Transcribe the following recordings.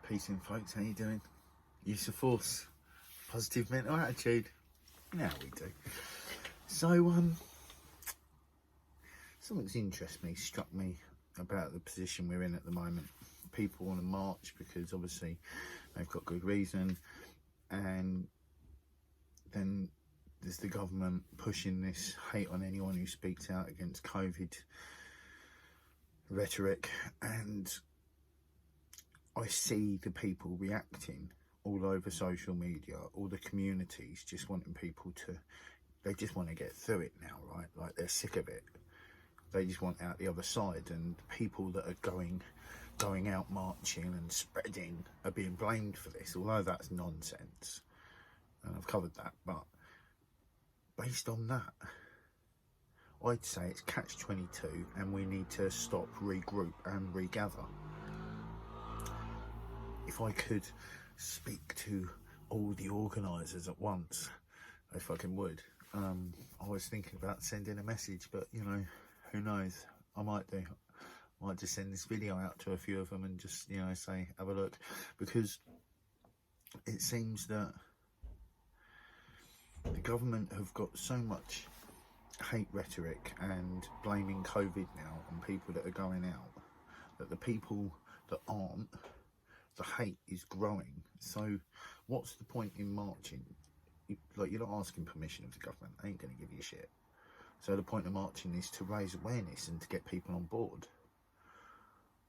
Peace in folks, how you doing? Use of force, positive mental attitude. You know how we do. So, something's struck me about the position we're in at the moment. People want to march because obviously they've got good reason, and then there's the government pushing this hate on anyone who speaks out against COVID rhetoric, and I see the people reacting all over social media, all the communities just wanting people to, they just want to get through it now, right? Like they're sick of it. They just want out the other side, and people that are going out marching and spreading are being blamed for this, although that's nonsense. And I've covered that, but based on that, I'd say it's catch-22 and we need to stop, regroup and regather. If I could speak to all the organisers at once, I fucking would. I was thinking about sending a message, but you know, who knows? I might do. I might just send this video out to a few of them and just, you know, say, have a look, because it seems that the government have got so much hate rhetoric and blaming COVID now on people that are going out, that the people that aren't, the hate is growing. So what's the point in marching? You're not asking permission of the government. They ain't going to give you shit. So the point of marching is to raise awareness and to get people on board.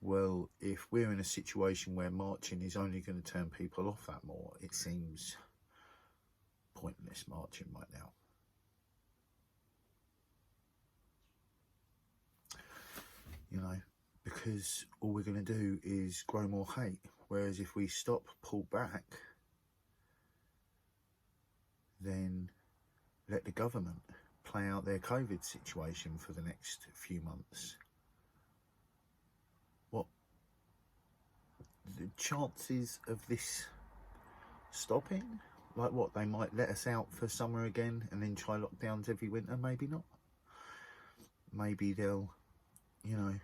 Well, if we're in a situation where marching is only going to turn people off that more, it seems pointless marching right now. You know, because all we're going to do is grow more hate. Whereas if we stop, pull back, then let the government play out their COVID situation for the next few months. What the chances of this stopping? Like what, they might let us out for summer again and then try lockdowns every winter? Maybe not. Maybe they'll, you know,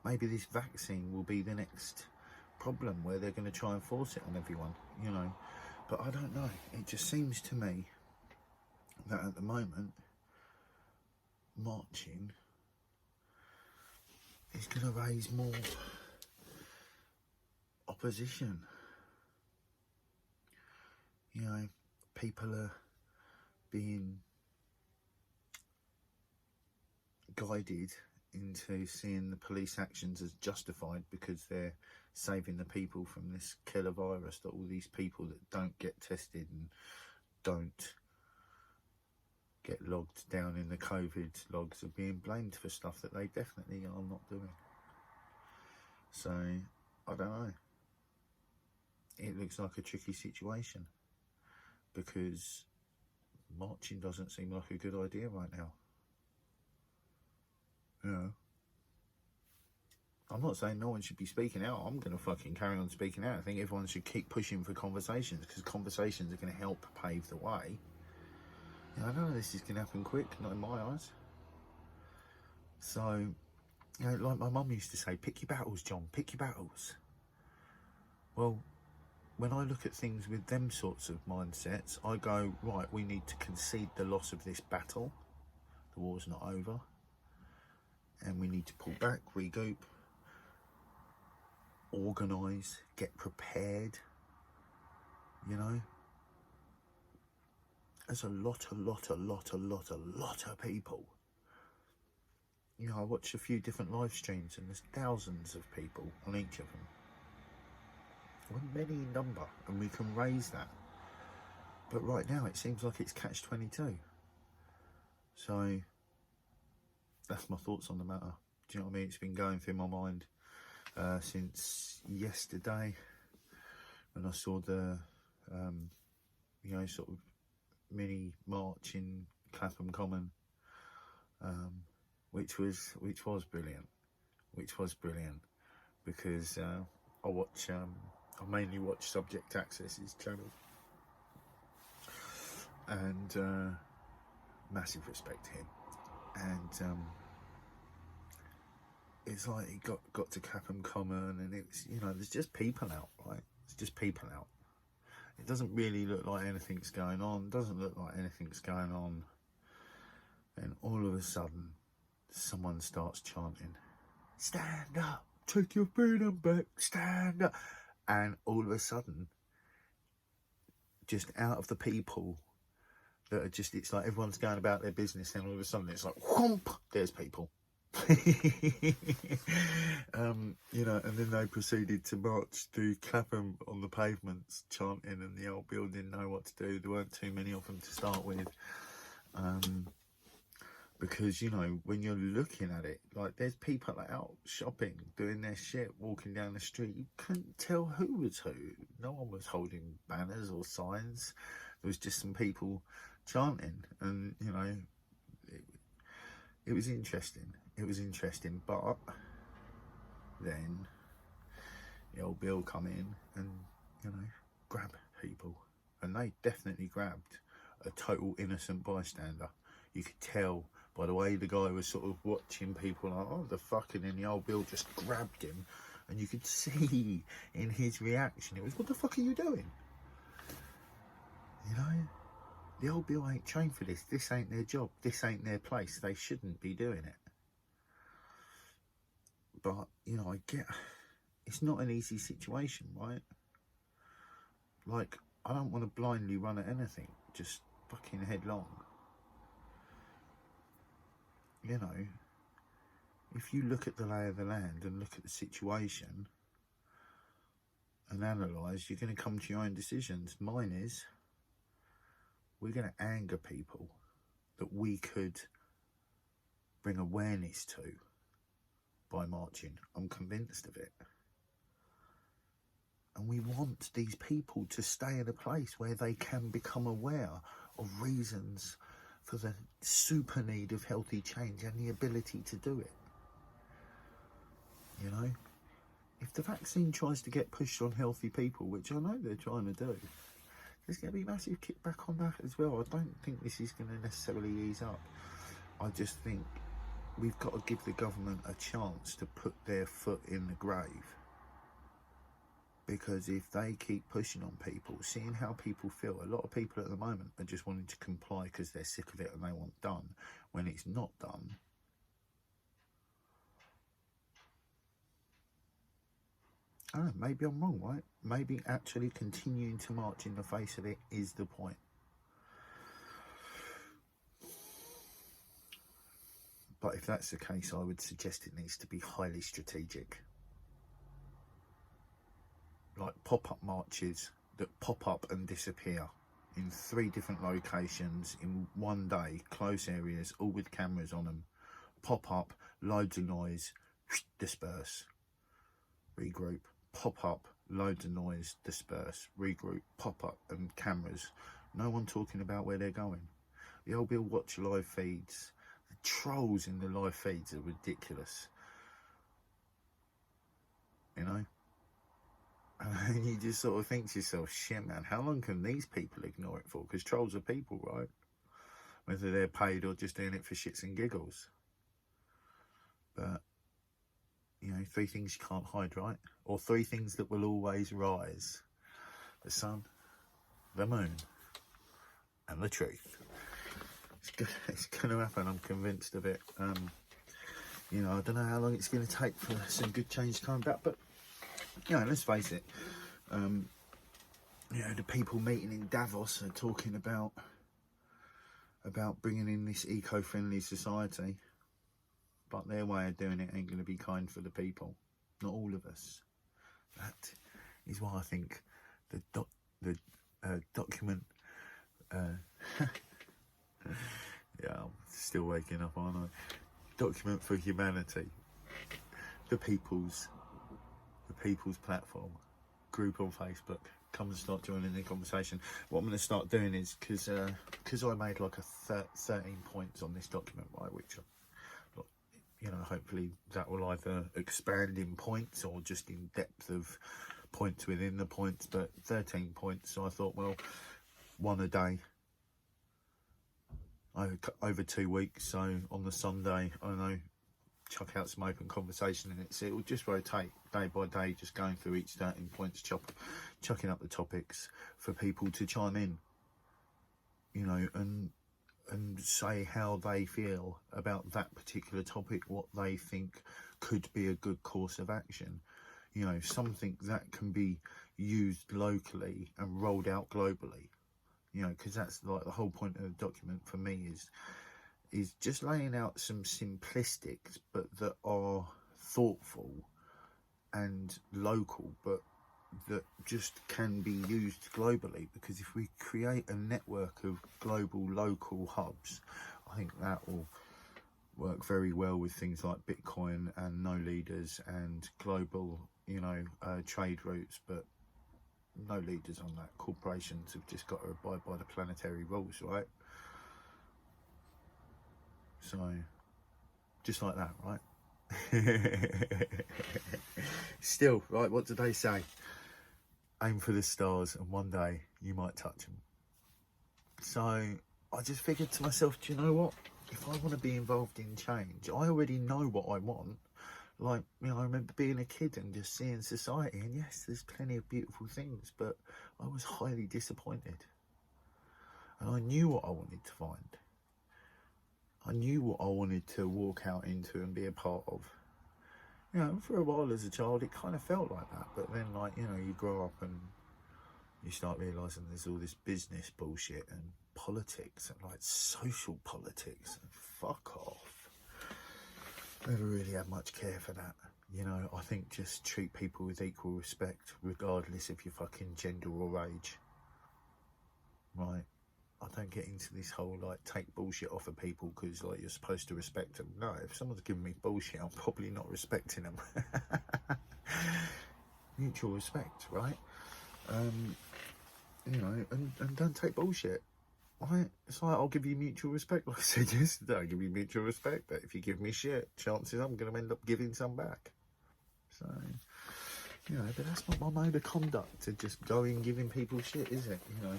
maybe this vaccine will be the next problem where they're going to try and force it on everyone, you know. But I don't know. It just seems to me that at the moment, marching is going to raise more opposition. You know, people are being guided into seeing the police actions as justified because they're saving the people from this killer virus, that all these people that don't get tested and don't get logged down in the COVID logs are being blamed for stuff that they definitely are not doing. So, I don't know. It looks like a tricky situation because marching doesn't seem like a good idea right now. You know, I'm not saying no one should be speaking out. I'm going to fucking carry on speaking out. I think everyone should keep pushing for conversations, because conversations are going to help pave the way. You know, I know this is going to happen quick, not in my eyes. So, you know, like my mum used to say, pick your battles, John, pick your battles. Well, when I look at things with them sorts of mindsets, I go, right, we need to concede the loss of this battle. The war's not over. And we need to pull back, regroup, organise, get prepared, you know. There's a lot of people. You know, I watch a few different live streams and there's thousands of people on each of them. We're many in number and we can raise that. But right now it seems like it's catch-22. So that's my thoughts on the matter. Do you know what I mean? It's been going through my mind since yesterday when I saw the, you know, sort of mini march in Clapham Common, which was brilliant. Because I mainly watch Subject Access's channel, and massive respect to him. And it's like he got to Clapham Common, and it's, you know, there's just people out, right? It's just people out. It doesn't really look like anything's going on. Doesn't look like anything's going on. And all of a sudden, someone starts chanting, "Stand up, take your freedom back, stand up." And all of a sudden, just out of the people that are just, it's like everyone's going about their business, and all of a sudden it's like, whoomp, there's people. You know, and then they proceeded to march through Clapham on the pavements chanting, and the old bill didn't know what to do. There weren't too many of them to start with, because, you know, when you're looking at it, like, there's people out shopping, doing their shit, walking down the street. You couldn't tell who was who. No one was holding banners or signs. There was just some people chanting, and, you know, it was interesting. It was interesting, but then the old bill come in and, you know, grab people. And they definitely grabbed a total innocent bystander. You could tell by the way the guy was sort of watching people, like, oh, the fuck, and then the old bill just grabbed him. And you could see in his reaction, it was, what the fuck are you doing? You know? The old bill ain't trained for this. This ain't their job. This ain't their place. They shouldn't be doing it. But, you know, I get, it's not an easy situation, right? Like, I don't want to blindly run at anything, just fucking headlong. You know, if you look at the lay of the land and look at the situation and analyse, you're going to come to your own decisions. Mine is, we're going to anger people that we could bring awareness to by marching. I'm convinced of it. And we want these people to stay in a place where they can become aware of reasons for the super need of healthy change and the ability to do it. You know, if the vaccine tries to get pushed on healthy people, which I know they're trying to do, there's going to be massive kickback on that as well. I don't think this is going to necessarily ease up. I just think we've got to give the government a chance to put their foot in the grave. Because if they keep pushing on people, seeing how people feel, a lot of people at the moment are just wanting to comply because they're sick of it and they want done. When it's not done, I don't know, maybe I'm wrong, right? Maybe actually continuing to march in the face of it is the point. But if that's the case, I would suggest it needs to be highly strategic. Like pop-up marches that pop up and disappear in 3 different locations in one day, close areas, all with cameras on them. Pop up, loads of noise, disperse, regroup. Pop up, loads of noise, disperse, regroup, pop up, and cameras. No one talking about where they're going. The old bill watch live feeds. The trolls in the live feeds are ridiculous. You know? And you just sort of think to yourself, shit, man, how long can these people ignore it for? Because trolls are people, right? Whether they're paid or just doing it for shits and giggles. But, you know, 3 things you can't hide, right? Or 3 things that will always rise. The sun, the moon, and the truth. It's going to happen, I'm convinced of it. You know, I don't know how long it's going to take for some good change to come about, but, you know, let's face it. You know, the people meeting in Davos are talking about bringing in this eco-friendly society. But their way of doing it ain't going to be kind for the people. Not all of us. That is why I think the document... yeah, I'm still waking up, aren't I? Document for Humanity. The People's Platform group on Facebook. Come and start joining the conversation. What I'm going to start doing is, because I made like a 13 points on this document, right, which... you know, hopefully that will either expand in points or just in depth of points within the points, but 13 points. So I thought, well, 1 a day over 2 weeks. So on the Sunday, I don't know, chuck out some open conversation, and it will just rotate day by day, just going through each starting points, chucking up the topics for people to chime in, you know, and say how they feel about that particular topic, what they think could be a good course of action, you know, something that can be used locally and rolled out globally, you know, because that's like the whole point of the document for me is just laying out some simplistics, but that are thoughtful and local, but that just can be used globally. Because if we create a network of global local hubs, I think that will work very well with things like Bitcoin and no leaders and global, you know, trade routes, but no leaders on that. Corporations have just got to abide by the planetary rules, right? So, just like that, right? Still, right, what do they say? Aim for the stars and one day you might touch them. So, I just figured to myself, do you know what? If I want to be involved in change, I already know what I want. Like, you know, I remember being a kid and just seeing society, and yes, there's plenty of beautiful things, but I was highly disappointed. And I knew what I wanted to find. I knew what I wanted to walk out into and be a part of. You know, for a while as a child, it kind of felt like that. But then, like, you know, you grow up and you start realising there's all this business bullshit and politics and, like, social politics. And fuck off. Never really had much care for that. You know, I think just treat people with equal respect, regardless of your fucking gender or age. Right? I don't get into this whole, like, take bullshit off of people because, like, you're supposed to respect them. No, if someone's giving me bullshit, I'm probably not respecting them. Mutual respect, right? You know, and don't take bullshit, right? It's like, I'll give you mutual respect, like I said yesterday, I'll give you mutual respect, but if you give me shit, chances I'm going to end up giving some back. So, you know, but that's not my mode of conduct, to just go in giving people shit, is it? You know.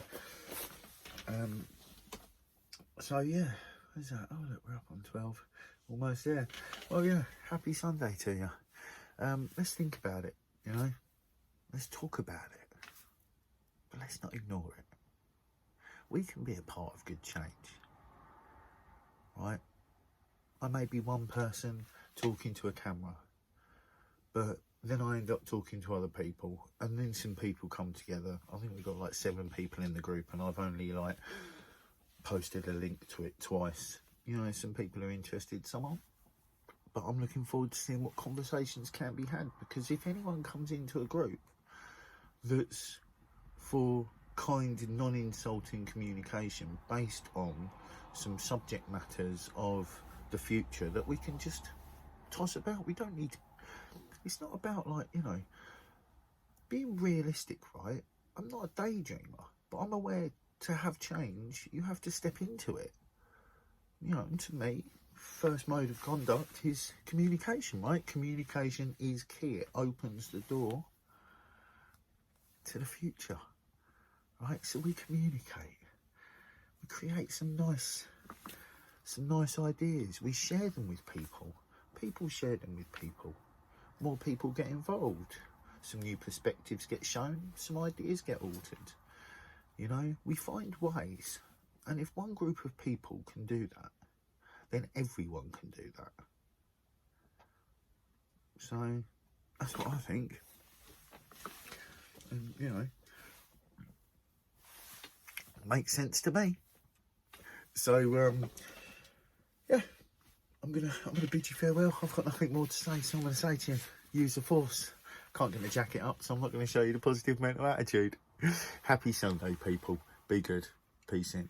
So yeah, what's that? Oh look, we're up on 12, almost there. Well, yeah, happy Sunday to you. Let's think about it, you know, let's talk about it, but let's not ignore it. We can be a part of good change, right? I may be one person talking to a camera, but then I end up talking to other people, and then some people come together. I think we've got like 7 people in the group, and I've only like posted a link to it twice. You know, some people are interested, some aren't. But I'm looking forward to seeing what conversations can be had, because if anyone comes into a group that's for kind, non-insulting communication based on some subject matters of the future that we can just toss about, we don't need to, it's not about, like, you know, being realistic, right? I'm not a daydreamer, but I'm aware to have change, you have to step into it. You know, and to me, first mode of conduct is communication, right? Communication is key. It opens the door to the future, right? So we communicate. We create some nice ideas. We share them with people. People share them with people. More people get involved. Some new perspectives get shown. Some ideas get altered. You know, we find ways. And if one group of people can do that, then everyone can do that. So, that's what I think. And, you know, makes sense to me. So, yeah, I'm gonna bid you farewell. I've got nothing more to say, so I'm gonna say to you, use the force. Can't get my jacket up, so I'm not gonna show you the positive mental attitude. Happy Sunday, people. Be good. Peace in.